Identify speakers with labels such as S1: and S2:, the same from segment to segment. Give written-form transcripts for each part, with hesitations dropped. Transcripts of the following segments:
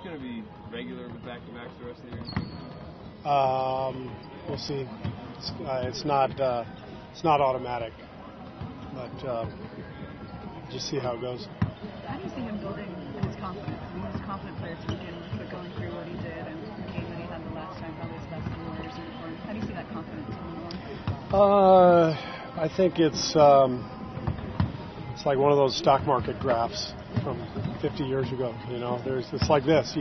S1: going to be regular with back-to-backs the rest of the year?
S2: We'll see. It's not automatic, but just see how it goes.
S3: How do you see him building his confidence? I mean, he was a confident player to begin with, but going through what he did and the game that he had the last time, probably his best in the Warriors uniform. How do you see that confidence coming along?
S2: I think it's like one of those stock market graphs from 50 years ago. You know, it's like this.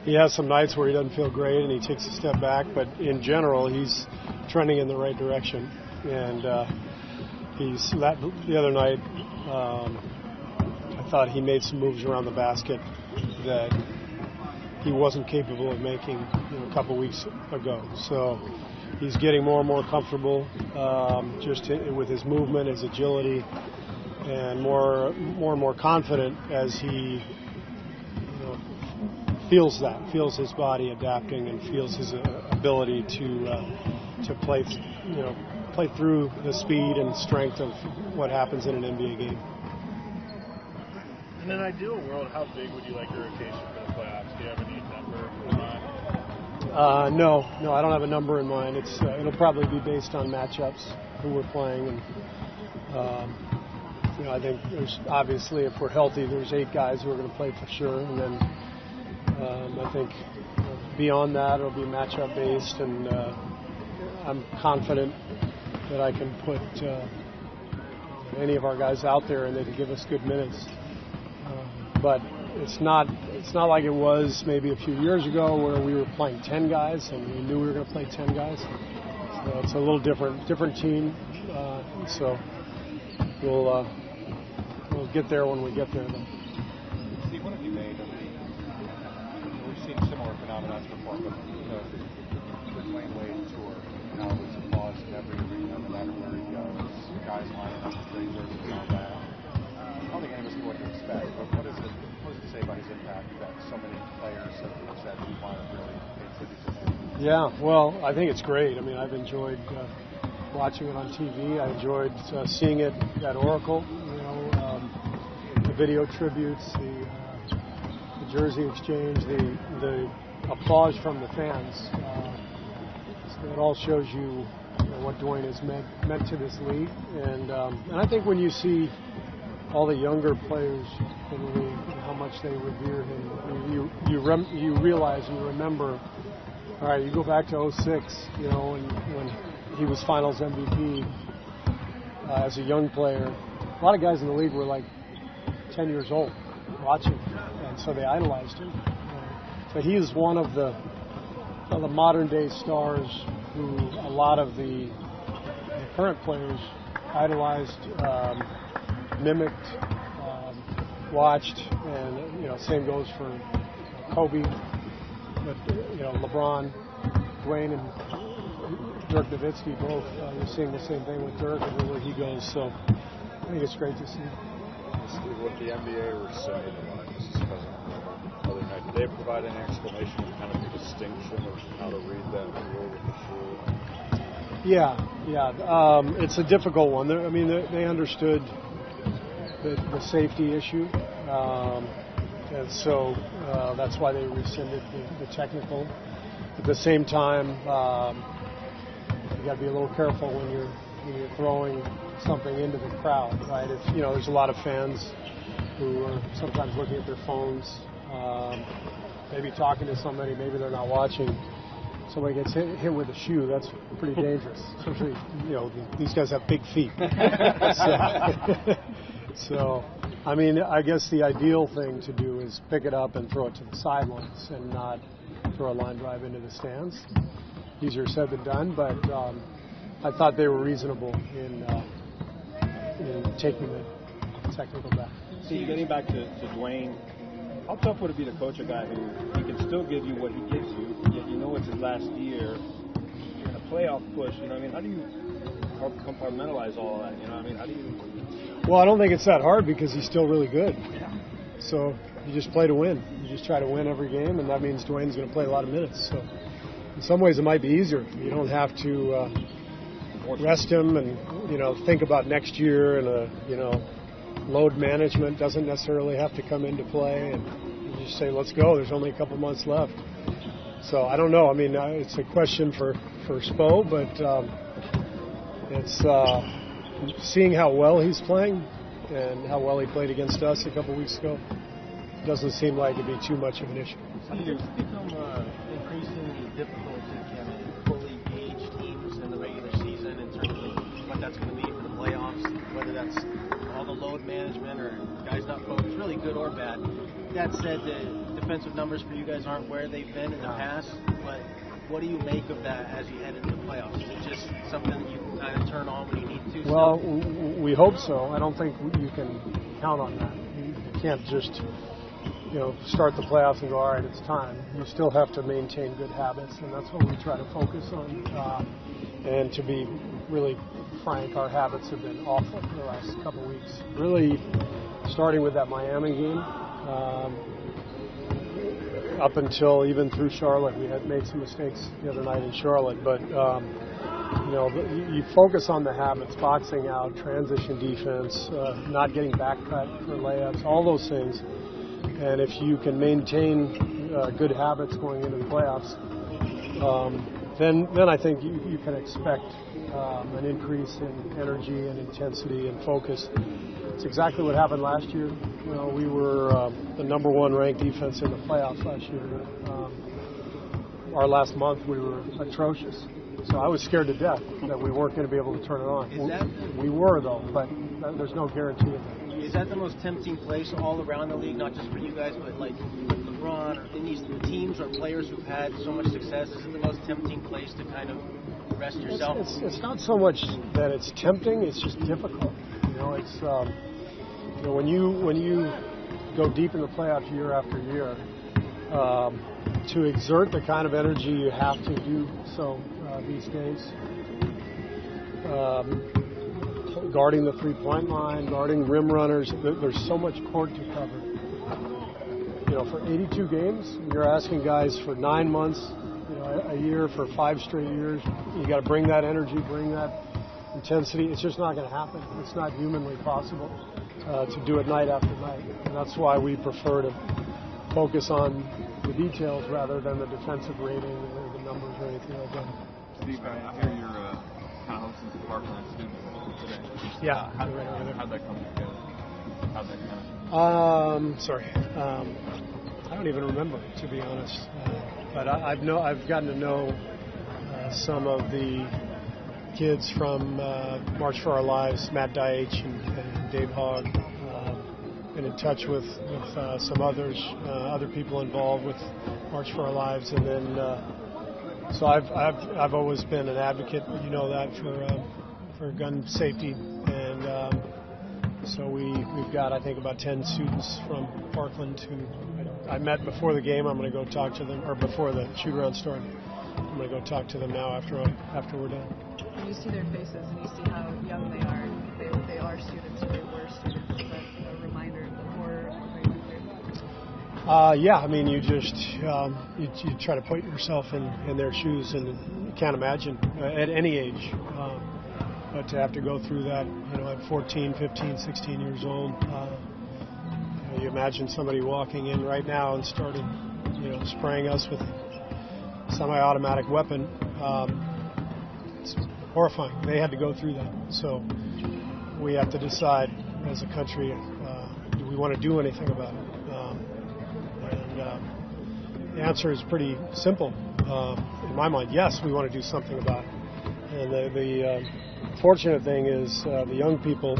S2: He has some nights where he doesn't feel great and he takes a step back, but in general he's trending in the right direction. And the other night I thought he made some moves around the basket that he wasn't capable of making a couple weeks ago. So he's getting more and more comfortable with his movement, his agility, and more and more confident as he feels his body adapting and feels his ability to play through the speed and strength of what happens in an NBA game.
S4: In an ideal world, how big would you like your rotation for the playoffs? Do you have any number in mind?
S2: No, I don't have a number in mind. It'll probably be based on matchups, who we're playing, and I think there's obviously, if we're healthy, there's 8 guys who are going to play for sure, and then I think beyond that it'll be matchup based, and I'm confident that I can put any of our guys out there and they can give us good minutes. But it's not like it was maybe a few years ago where we were playing 10 guys and we knew we were going to play 10 guys. So it's a little different team. So we'll get there when we get there.
S5: Steve, what have you made of we've seen similar phenomena before, but the Dwyane Wade tour, how it's applause in every arena, no matter where he goes, guys lining up with jerseys and all that. I don't think any of us knew what to expect, but what does it say about his impact that so many players have said we want to really pay tribute to him?
S2: Yeah, well, I think it's great. I mean, I've enjoyed watching it on TV. I enjoyed seeing it at Oracle. The video tributes, the jersey exchange, the applause from the fans. So it all shows you what Dwyane has meant to this league, and I think when you see all the younger players in the league, how much they revere him, you realize and you remember. All right, you go back to 06, when he was Finals MVP as a young player. A lot of guys in the league were like 10 years old watching, and so they idolized him. So he is one of the modern day stars who a lot of the current players idolized, mimicked, watched, and same goes for Kobe, but LeBron, Dwyane, and Dirk Nowitzki both. You're seeing the same thing with Dirk everywhere he goes. So I think it's great to see.
S6: Steve, what the NBA rescinded this other night, did they provide any explanation of kind of the distinction of how to read that rule with the shoe?
S2: Yeah. It's a difficult one. They understood the safety issue, and so that's why they rescinded the technical. At the same time, you got to be a little careful when you're throwing something into the crowd, right? If there's a lot of fans who are sometimes looking at their phones, maybe talking to somebody, maybe they're not watching. Somebody gets hit with a shoe, that's pretty dangerous. Especially, these guys have big feet. So, I guess the ideal thing to do is pick it up and throw it to the sidelines and not throw a line drive into the stands. Easier said than done, but I thought they were reasonable in taking the technical back.
S1: See, getting back to Dwyane, how tough would it be to coach a guy who he can still give you what he gives you, yet it's his last year, in a playoff push? How do you compartmentalize all of that? How do you?
S2: Well, I don't think it's that hard because he's still really good. Yeah. So you just play to win. You just try to win every game, and that means Dwyane's going to play a lot of minutes. So in some ways it might be easier. You don't have to rest him and think about next year, and load management doesn't necessarily have to come into play, and you just say, let's go. There's only a couple months left. So I don't know. I mean, it's a question for Spo, but it's seeing how well he's playing and how well he played against us a couple weeks ago. Doesn't seem like it'd be too much of an issue.
S7: Does it become increasingly difficult to kind of fully gauge teams in the regular season in terms of what that's going to mean for the playoffs, whether that's all the load management or guys not focused, really good or bad? That said, the defensive numbers for you guys aren't where they've been in the past, but what do you make of that as you head into the playoffs? Is it just something that you kind of turn on when you need to?
S2: Well, we hope so. I don't think you can count on that. You can't just start the playoffs and go, all right, it's time. You still have to maintain good habits, and that's what we try to focus on. And to be really frank, our habits have been awful for the last couple of weeks. Really, starting with that Miami game, up until even through Charlotte, we had made some mistakes the other night in Charlotte. But you focus on the habits: boxing out, transition defense, not getting back cut for layups, all those things. And if you can maintain good habits going into the playoffs, then I think you can expect an increase in energy and intensity and focus. It's exactly what happened last year. We were the number 1 ranked defense in the playoffs last year. Our last month we were atrocious. So I was scared to death that we weren't going to be able to turn it on. We were, though, but there's no guarantee of that.
S7: Is that the most tempting place all around the league, not just for you guys, but like with LeBron or in these teams or players who've had so much success? Is it the most tempting place to kind of rest yourself?
S2: It's not so much that it's tempting; it's just difficult. It's when you go deep in the playoffs year after year, to exert the kind of energy you have to do so these days. Guarding the three-point line, guarding rim runners. There's so much court to cover. For 82 games, you're asking guys for 9 months, a year, for 5 straight years. You got to bring that energy, bring that intensity. It's just not going to happen. It's not humanly possible to do it night after night. And that's why we prefer to focus on the details rather than the defensive rating or the numbers or anything like that.
S8: Steve, I hear you're kind of hosting some Parkland students today.
S2: Yeah.
S8: How'd that come together? How'd that kind of...
S2: Sorry. I don't even remember, to be honest. But I've gotten to know some of the kids from March for Our Lives, Matt Deitch and Dave Hogg. Been in touch with some other people involved with March for Our Lives, and then so I've always been an advocate, that for gun safety, and so we've got, I think, about 10 students from Parkland who I met before the game. I'm going to go talk to them, or before the shoot-around started. I'm going to go talk to them now after we're done.
S3: And you see their faces and you see how young they are, and they are students or they were students. Is that a reminder of the horror of what they went through?
S2: Yeah, I mean, you just you try to put yourself in their shoes, and you can't imagine at any age. But to have to go through that, at 14, 15, 16 years old, you imagine somebody walking in right now and started, spraying us with a semi-automatic weapon. It's horrifying. They had to go through that. So we have to decide as a country, do we want to do anything about it? The answer is pretty simple. In my mind, yes, we want to do something about it. And the fortunate thing is the young people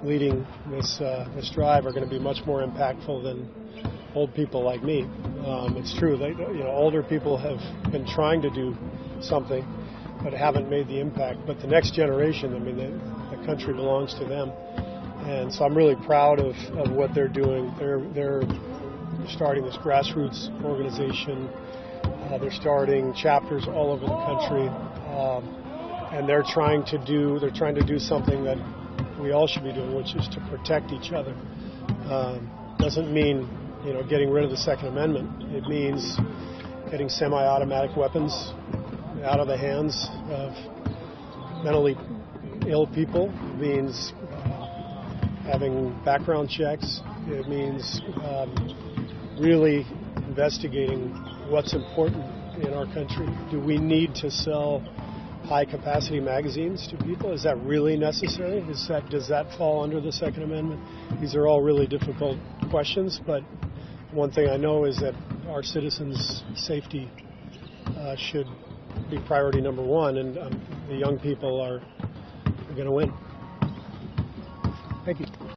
S2: leading this drive are going to be much more impactful than old people like me. It's true. Older people have been trying to do something, but haven't made the impact. But the next generation, I mean, the country belongs to them. And so I'm really proud of what they're doing. They're starting this grassroots organization. They're starting chapters all over the country. And they're trying to do something that we all should be doing, which is to protect each other. Doesn't mean, getting rid of the Second Amendment. It means getting semi-automatic weapons out of the hands of mentally ill people. It means having background checks. It means really investigating what's important in our country. Do we need to sell high-capacity magazines to people? Is that really necessary? Does that fall under the Second Amendment? These are all really difficult questions, but one thing I know is that our citizens' safety should be priority number one, and the young people are going to win. Thank you.